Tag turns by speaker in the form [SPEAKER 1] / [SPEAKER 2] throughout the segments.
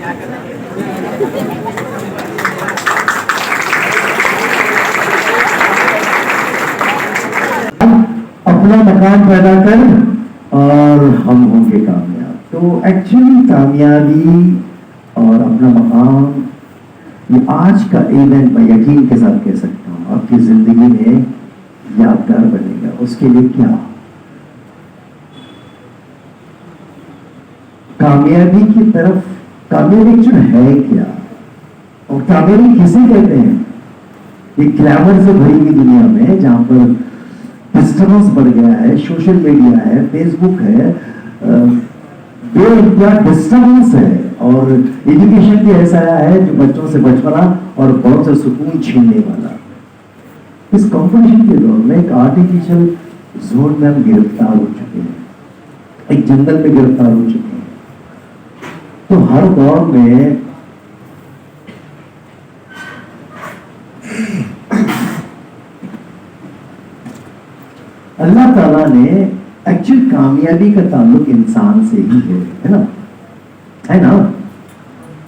[SPEAKER 1] अपना मकान पैदा कर और हम होंगे कामयाब। तो एक्चुअली कामयाबी और अपना मकाम, ये आज का इवेंट मैं यकीन के साथ कह सकता हूँ आपकी जिंदगी में यादगार बनेगा। उसके लिए क्या, कामयाबी की तरफ, कामयाबी जो है क्या और कामयाबी किसे कहते हैं? ये ग्लैमर से भरी हुई दुनिया में जहां पर डिस्टर्बेंस बढ़ गया है, सोशल मीडिया है, फेसबुक है, बेइंतहा डिस्टर्बेंस है और एजुकेशन भी ऐसा है जो बच्चों से बचपना और बहुत से सुकून छीनने वाला। इस कंपटीशन के दौर में एक आर्टिफिशियल जोन में हम गिरफ्तार हो चुके हैं, एक जंगल में गिरफ्तार हो चुके हैं। तो हर दौर में अल्लाह ताला ने एक्चुअल कामयाबी का ताल्लुक इंसान से ही है ना, है ना?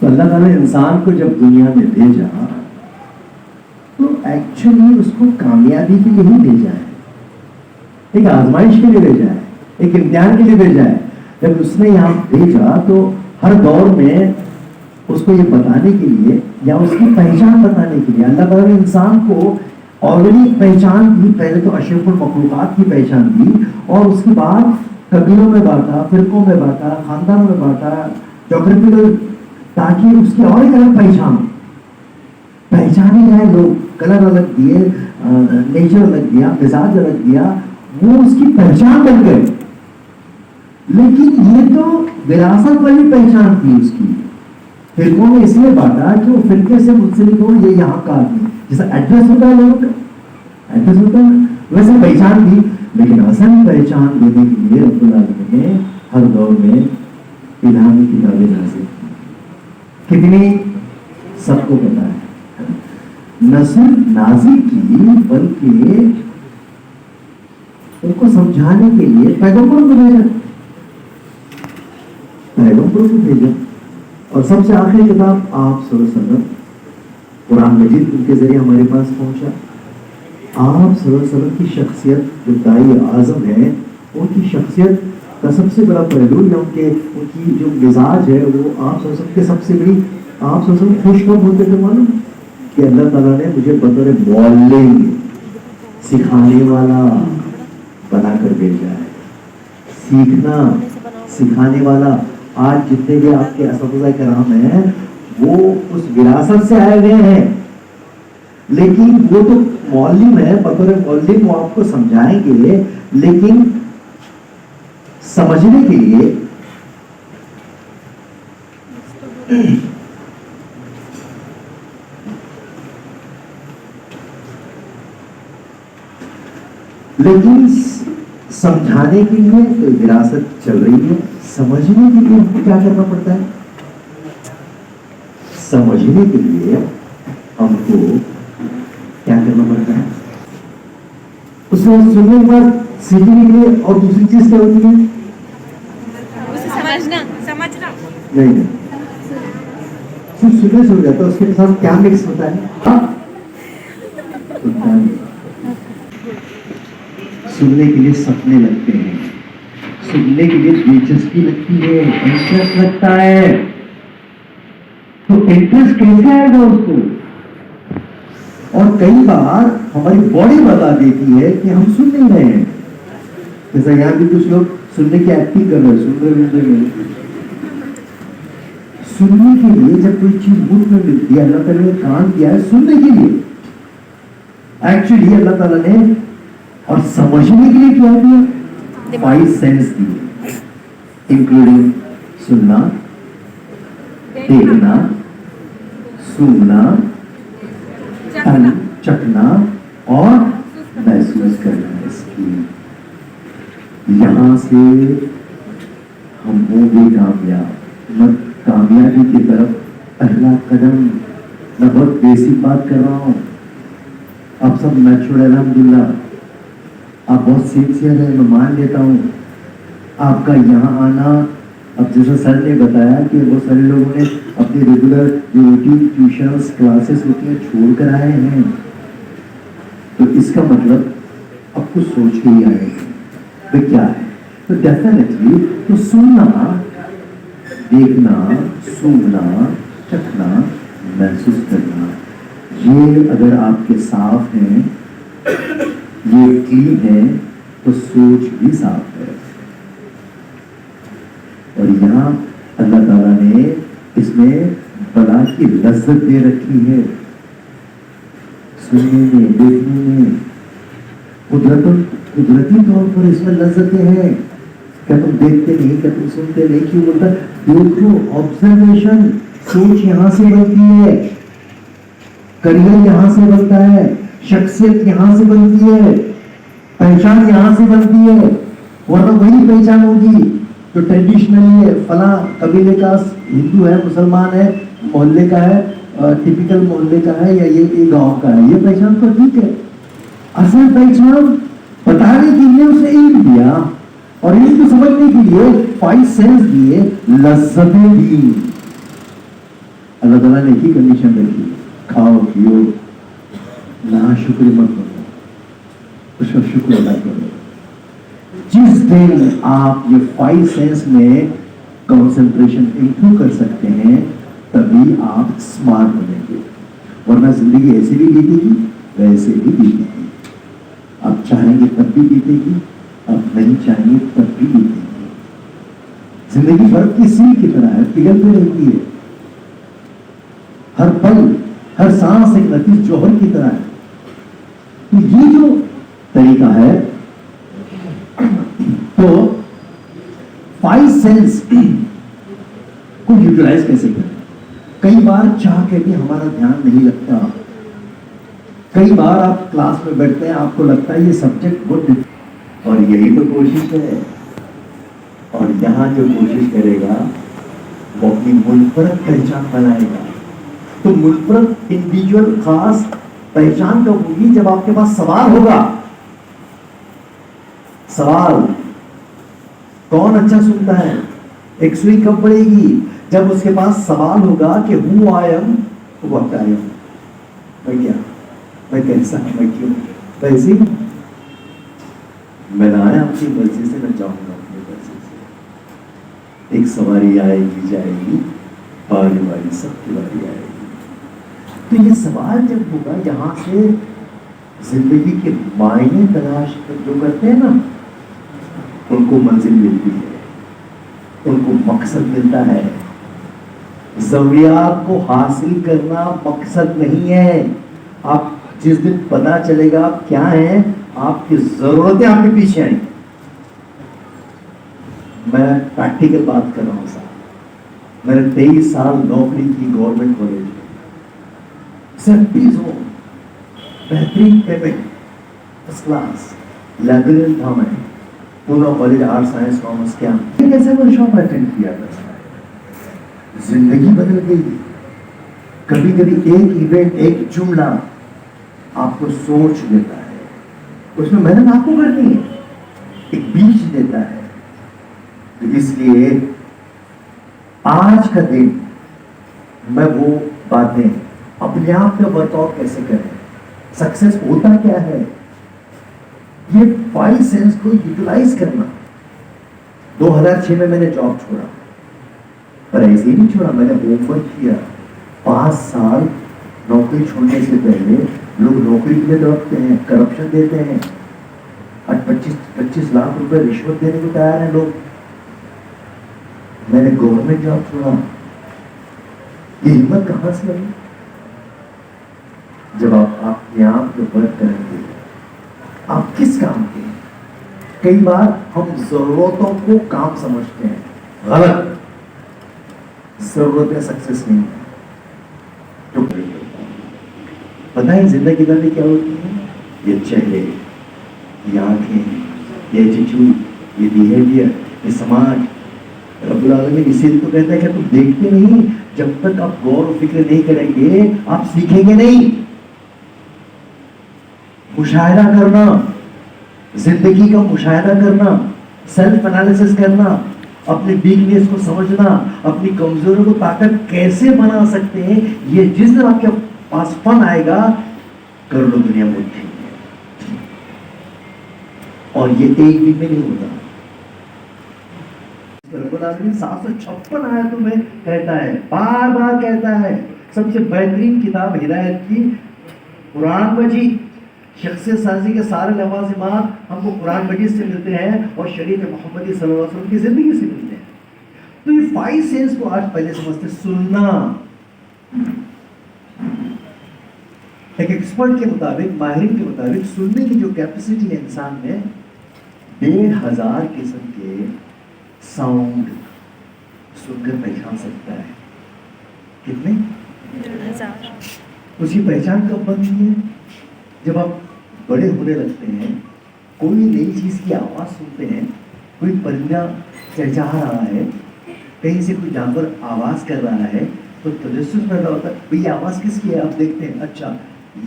[SPEAKER 1] तो अल्लाह ताला ने इंसान को जब दुनिया में भेजा तो एक्चुअली उसको कामयाबी के लिए ही भेजा है, एक आजमाइश के लिए भेजा है, एक इम्तिहान के लिए भेजा है। जब उसने यहाँ भेजा तो हर दौर में उसको ये बताने के लिए या उसकी पहचान बताने के लिए अल्लाह ताला ने इंसान को ऑलरेडी पहचान दी। पहले तो अशरफुल मखलूकात की पहचान दी और उसके बाद कबीलों में बांटा, फिरकों में बांटा, खानदानों में बांटा, जोग्राफिकल, ताकि उसकी और एक अलग पहचाने जाए। लोग कलर अलग दिए, नेचर अलग दिया, मिजाज अलग दिया, वो उसकी पहचान बन गए। लेकिन ये तो विरासत वाली पहचान थी उसकी। फिरकों में इसलिए बांटा कि वो फिरके से मुंसलिक हो, ये यहाँ का आदमी, जैसा एड्रेस होता है लोगों का, एड्रेस होता है वैसे पहचान थी। लेकिन असल पहचान देने के लिए रब्बुल आलमीन ने हर दौर में इल्हामी किताबें नाज़िल की। कितनी सबको पता है, न सिर्फ नाज़िल की बल्कि उनको समझाने के लिए पैगंबरों को भेजा, पैगंबरों को भेजा। और सबसे आखिरी किताब आप सल्लल्लाहु अलैहि वसल्लम, कुरान मजीद उनके जरिए हमारे पास पहुंचा। आप सल्लल्लाहु अलैहि वसल्लम की शख्सियत जो दाई आज़म है, उनकी शख्सियत का सबसे बड़ा पहलू या उनकी जो मिजाज है वो आप सल्लल्लाहु अलैहि वसल्लम के सबसे बड़ी, आप सल्लल्लाहु अलैहि वसल्लम खुश कब होते थे मालूम? कि अल्लाह ताला ने मुझे बतौर मौल्लिम, सिखाने वाला बनाकर भेजा है, सीखना सिखाने वाला। आज जितने भी आपके असतिज़ा किराम हैं वो उस विरासत से आए हुए हैं, लेकिन वो तो मौलिम है, बतौर मौलिम वो आपको समझाएंगे, लेकिन समझने के लिए लेकिन समझाने के लिए तो विरासत चल रही है, समझने के लिए हमको क्या करना पड़ता है? समझने के लिए हमको क्या करना पड़ता है? उसको सुनने के बाद सीखने के लिए और दूसरी चीज क्या होती है?
[SPEAKER 2] उसे समझना
[SPEAKER 1] नहीं, सिर्फ सुनने से हो जाता है, उसके साथ क्या मिक्स होता है? सुनने के लिए सपने लगते हैं, सुनने के लिए दिलचस्पी लगती है, इंटरेस्ट लगता है। तो इंटरेस्ट कैसे आएगा उसको? और कई बार हमारी बॉडी बता देती है कि हम सुन नहीं रहे हैं। जैसा यहाँ भी कुछ लोग सुनने की एक्टिंग कर रहे हैं, सुन रहे। सुनने के लिए जब कोई चीज मुझ में मिलती है, अल्लाह ताला ने कान दिया है सुनने के लिए, एक्चुअली अल्लाह ताला ने, और समझने के लिए क्या दिया? 5 सेंस दिए, इंक्लूडिंग सुनना, देखना, सूंघना, चखना और महसूस करना। इसकी यहां से हम होंगे कामयाब। मैं कामयाबी की तरफ पहला कदम, मैं बहुत बेसिक बात कर रहा हूं, आप सब मैच्योर अल्हम्दुलिल्लाह, आप बहुत सिंसियर है, मैं मान लेता हूं। आपका यहाँ आना अब जैसे सर ने बताया कि वो सारे लोगों ने अपनी रेगुलर जो रूटीन ट्यूशंस क्लासेस होती हैं छोड़ कर आए हैं, तो इसका मतलब अब कुछ सोच के ही आए हैं वे क्या है। तो डेफिनेटली तो सुनना, देखना, सूंघना, चखना, महसूस करना, ये अगर आपके साफ हैं, ये क्लीन है, तो सोच भी साफ है। और यहाँ अल्लाह ताला ने इसमें बला की लज्जत दे रखी है, सुनने में, देखने में, कुदरती तौर पर इसमें लज्जतें हैं। क्या तुम देखते नहीं, क्या तुम सुनते नहीं? क्यों बोलता? देखो, ऑब्जर्वेशन, सोच यहाँ से बनती है, करियर यहाँ से बनता है, शख्सियत यहाँ से बनती है, पहचान यहाँ से बनती है। वरना वही पहचान होगी जो ट्रेडिशनली है, फला कबीले का हिंदू है, मुसलमान है, मोहल्ले का है, टिपिकल मोहल्ले का है, या ये गांव का है। ये पहचान तो ठीक है, असल पहचान बताने के लिए उसे इल्म दिया, और इनको समझने के लिए 5 सेंस दिए, लज्जतें दी। अल्लाह ताला ने की कंडीशन रखी, खाओ पियो, नाशुक्र मत करो, उसका शुक्र अदा करो। जिस दिन आप ये 5 सेंस में कंसंट्रेशन इंप्रूव कर सकते हैं, तभी आप स्मार्ट बनेंगे। वरना जिंदगी ऐसे भी बीतेगी, वैसे भी बीतेगी। आप चाहेंगे तब भी बीतेगी, आप नहीं चाहेंगे तब भी बीतेगी। जिंदगी बर्फ की सील की तरह है, पिघलती रहती है। हर पल, हर सांस एक लतीफ जौहर की तरह है। तो ये जो तरीका है, तो 5 सेंस को यूटिलाइज कैसे करें? कई बार चाह के भी हमारा ध्यान नहीं लगता। कई बार आप क्लास में बैठते हैं, आपको लगता है ये सब्जेक्ट बहुत डिफिकल्ट, और यही तो कोशिश है। और यहाँ जो कोशिश करेगा वो अपनी मुनफरद पहचान बनाएगा। तो मुनफरद इंडिविजुअल खास पहचान कब होगी? जब आपके पास सवाल होगा। सवाल कौन अच्छा सुनता है? एक सुई कब पड़ेगी? जब उसके पास सवाल होगा कि who I am, what I am, मैं क्या, मैं कैसा, मैं क्यों, वैसे मैं ना आया अपनी मर्जी से, मैं जाऊंगा अपनी मर्जी से। एक सवारी आएगी जाएगी, बारी बारी सबकी बारी आएगी। तो ये सवाल जब होगा, यहाँ से जिंदगी के मायने तलाश जो करते हैं ना, उनको मंजिल मिलती है, उनको मकसद मिलता है। ज़रूरियात को हासिल करना मकसद नहीं है। आप जिस दिन पता चलेगा आप क्या हैं, आपकी जरूरतें आपके पीछे आएंगी। मैं प्रैक्टिकल बात कर रहा हूं साहब। मैंने 23 साल नौकरी की गवर्नमेंट कॉलेज में, सर्विस हो, बेहतरीन पेमेंट, फर्स्ट क्लास, लाइब्रेरियन था मैं, Poona college art science commerce. क्या कैसे वर्कशॉप अटेंड किया था, जिंदगी बदल गई। कभी कभी एक इवेंट, एक जुमला आपको सोच देता है, उसमें मेहनत आपको करनी है, एक बीज देता है। तो इसलिए आज का दिन मैं वो बातें अपने आप में वर्कआउट कैसे करें, सक्सेस होता क्या है, ये 5 सेंस को यूटिलाइज करना। 2006 में मैंने जॉब छोड़ा, पर ऐसे ही नहीं छोड़ा, मैंने होमवर्क किया। 5 साल नौकरी छोड़ने से पहले लोग नौकरी के लिए दौड़ते हैं, करप्शन देते हैं, और 25 लाख रुपए रिश्वत देने को तैयार हैं लोग। मैंने गवर्नमेंट जॉब छोड़ा। ये हिम्मत कहां से आई? जब आप अपने आप पे वर्क करेंगे, आप किस काम के? कई बार हम जरूरतों को काम समझते हैं, गलत। जरूरतें सक्सेस नहीं है। तो पता है जिंदगी में क्या होती है? ये चेहरे, ये आंखें, ये एटीट्यूड, ये बिहेवियर, ये समाज। रब्बुल आलमीन इसीलिए तो कहता है कि तुम देखते नहीं, जब तक आप गौर और फिक्र नहीं करेंगे आप सीखेंगे नहीं। मुशाहिदा करना, जिंदगी का मुशाहिदा करना, सेल्फ एनालिसिस करना, अपने वीकनेस को समझना, अपनी कमजोरियों को ताकत कैसे बना सकते हैं, ये जिस दिन आपके पास फन आएगा, कर लो दुनिया में उठी। और ये एक दिन में नहीं होता। रब्बुल आलमीन 756 आयतों में कहता है, बार बार कहता है। सबसे बेहतरीन किताब हिदायत की कुरान मजीद, शख्सियत साजी के सारे लवाज़िमात हमको कुरान मजीद से मिलते हैं और शरीयत मोहम्मदी सल्लल्लाहु अलैहि वसल्लम की जिंदगी से मिलते हैं। तो ये 5 सेंस को आज पहले समझते। सुनना, एक एक्सपर्ट के मुताबिक, माहिरीन के मुताबिक, सुनने की जो कैपेसिटी है इंसान में, 1500 किस्म के साउंड सुनकर पहचान सकता है। कितने?
[SPEAKER 2] 1000।
[SPEAKER 1] उसकी पहचान कब बनती है? जब आप बड़े होने लगते हैं, कोई नई चीज की आवाज सुनते हैं, कोई परिंदा चहचहा रहा है, कहीं से कोई जानवर आवाज कर रहा है, तो तजस्सुस पैदा होता है, भाई आवाज किसकी है? आप देखते हैं, अच्छा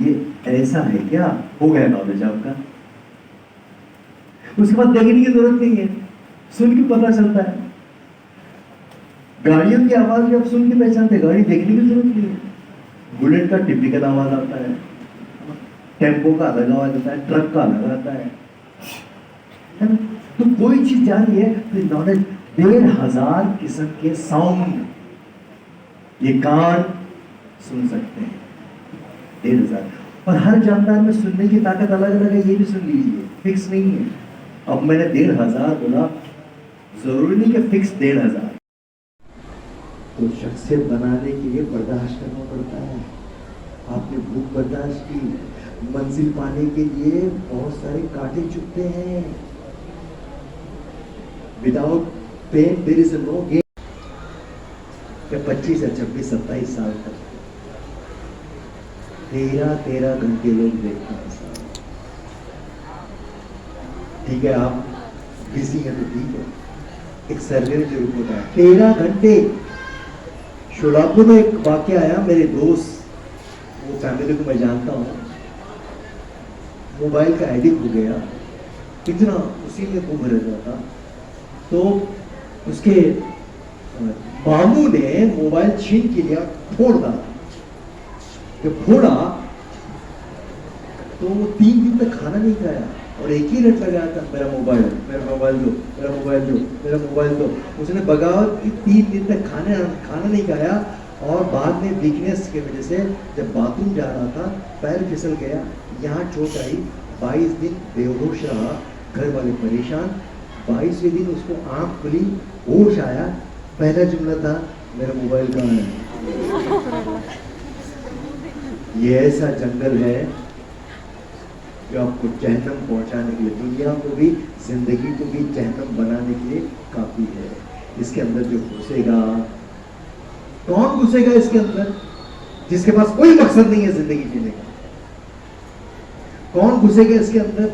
[SPEAKER 1] ये ऐसा है क्या, हो गया नॉलेज आपका। उसके बाद देखने की जरूरत नहीं है, सुन के पता चलता है। गाड़ियों की आवाज भी आप सुन के पहचानते हैं, गाड़ी देखने की जरूरत नहीं है। बुलेट का टिपिकल आवाज आता है, टेम्पो का अलग आवाज आता है, ट्रक का अलग आता है ना? तो कोई चीज जानिए तो नॉलेज, 1500 किस्म के साउंड ये कान सुन सकते हैं, 1500। और हर जानदार में सुनने की ताकत अलग अलग है, ये भी सुन लीजिए, फिक्स नहीं है। अब मैंने 1500 बोला, जरूरी नहीं कि फिक्स 1500। तो शख्सियत बनाने के लिए बर्दाश्त करना पड़ता है। आपने भूख बर्दाश्त की, मंजिल पाने के लिए बहुत सारे कांटे चुभते हैं। Without pain there is no gain. 25 या 26, 27 साल तक 13 घंटे लोग देखते हैं। ठीक है, आप बिजी हैं तो ठीक है, एक सर्वे में जरूर होता है 13 घंटे। शोलापुर में एक वाक्य आया, मेरे दोस्त, वो फैमिली को मैं जानता हूँ, मोबाइल का एडिक्ट हो गया, इतना उसी में घूम रहता था। तो उसके मामू ने मोबाइल छीन के लिया, फोड़ डाला। जब फोड़ा तो वो 3 दिन तक खाना नहीं खाया और एक ही रट लगाया था, मेरा मोबाइल दो, मेरा मोबाइल दो, मेरा मोबाइल दो, मेरा मोबाइल दो। उसने बगावत की, 3 दिन तक खाना नहीं खाया। और बाद में वीकनेस की वजह से जब बाथरूम जा रहा था, पैर फिसल गया, यहाँ चोट आई, 22 दिन बेहोश रहा, घर वाले परेशान। 22वें दिन उसको आंख खुली, होश आया, पहला जुमला था, मेरा मोबाइल कहाँ है। ये ऐसा जंगल है जो आपको जहन्नम पहुंचाने के लिए, दुनिया को भी, जिंदगी को भी जहन्नम बनाने के लिए काफी है। इसके अंदर जो घुसेगा, कौन घुसेगा इसके अंदर? जिसके पास कोई मकसद नहीं है जिंदगी जीने का। कौन घुसेगा इसके अंदर?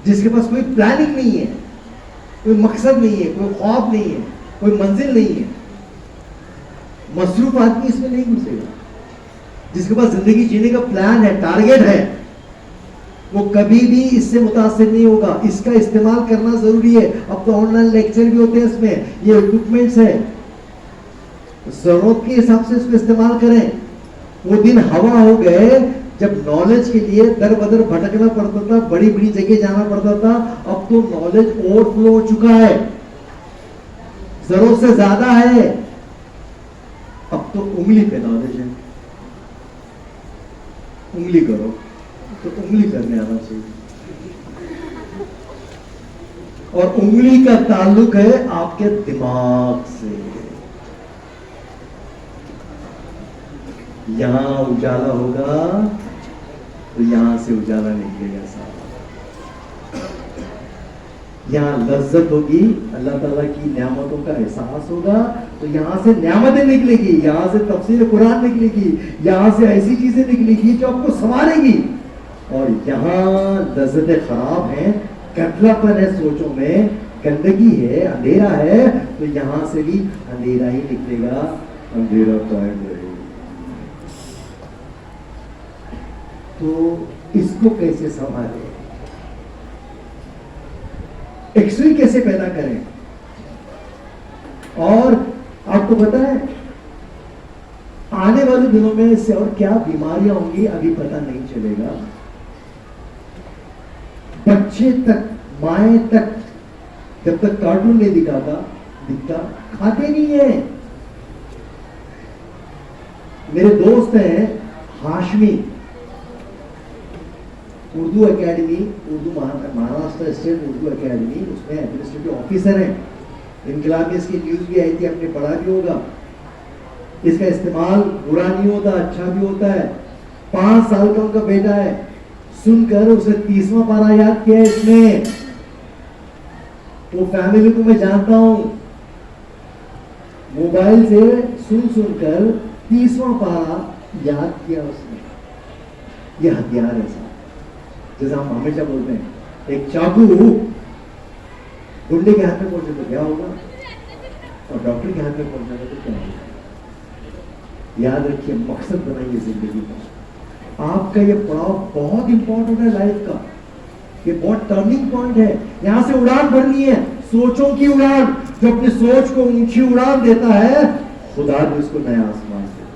[SPEAKER 1] जिसके पास कोई प्लानिंग नहीं है, कोई मकसद नहीं है, कोई ख्वाब नहीं है, कोई मंजिल नहीं है। मसरूफ आदमी इसमें नहीं घुसेगा। जिसके पास जिंदगी जीने का प्लान है, टारगेट है, वो कभी भी इससे मुतासिर नहीं होगा। इसका इस्तेमाल करना जरूरी है। अब तो ऑनलाइन लेक्चर भी होते हैं, इसमें ये इक्विपमेंट्स है, जरूरत के हिसाब से इसको इस्तेमाल करें। वो दिन हवा हो गए जब नॉलेज के लिए दर बदर भटकना पड़ता था, बड़ी बड़ी जगह जाना पड़ता था। अब तो नॉलेज ओवरफ्लो हो चुका है, जरूरत से ज्यादा है। अब तो उंगली पे नॉलेज है, उंगली करो तो उंगली करने आना चाहिए। और उंगली का ताल्लुक है आपके दिमाग से। यहां उजाला होगा तो यहां से उजाला निकलेगा साहब। यहां लज्जत होगी, अल्लाह ताला की नेमतों का एहसास होगा, तो यहां से नेमतें निकलेगी, यहां से तफसीर कुरान निकलेगी, यहां से ऐसी चीजें निकलेगी जो आपको संवारेगी। और यहाँ लज्जतें खराब हैं, कतलापन है सोचों में, गंदगी है, अंधेरा है, तो यहाँ से भी अंधेरा ही निकलेगा, अंधेरा कायम रहेगा। तो इसको कैसे संभालें? एक्सरे कैसे पैदा करें? और आपको पता है आने वाले दिनों में इससे और क्या बीमारियां होंगी अभी पता नहीं चलेगा। बच्चे तक, माए तक जब तक कार्टून नहीं दिखता खाते नहीं है। मेरे दोस्त हैं Hashmi, Urdu academy, Maharashtra state Urdu academy, उसमें एडमिनिस्ट्रेटिव ऑफिसर हैं। इनकलाब में इसकी न्यूज भी आई थी, आपने पढ़ा भी होगा। इसका इस्तेमाल बुरा नहीं होता, अच्छा भी होता है। 5 साल का उनका बेटा है, सुनकर उसे 30वां पारा याद किया इसने। वो फैमिली को मैं जानता हूं, मोबाइल से सुनकर 30वां पारा याद किया उसने। ये हथियार है साहब, जैसे हम हमेशा बोलते हैं, एक चाकू गुंडे के हाथ में पहुंचे तो क्या होगा, और डॉक्टर के हाथ में पहुंचेगा तो क्या होगा। याद रखिए, मकसद बनाइए जिंदगी का। आपका ये पड़ाव बहुत इंपॉर्टेंट है लाइफ का, ये बहुत टर्निंग पॉइंट है। यहां से उड़ान भरनी है, सोचों की उड़ान। जो अपनी सोच को ऊंची उड़ान देता है, खुदा भी उसको नया आसमान देता है।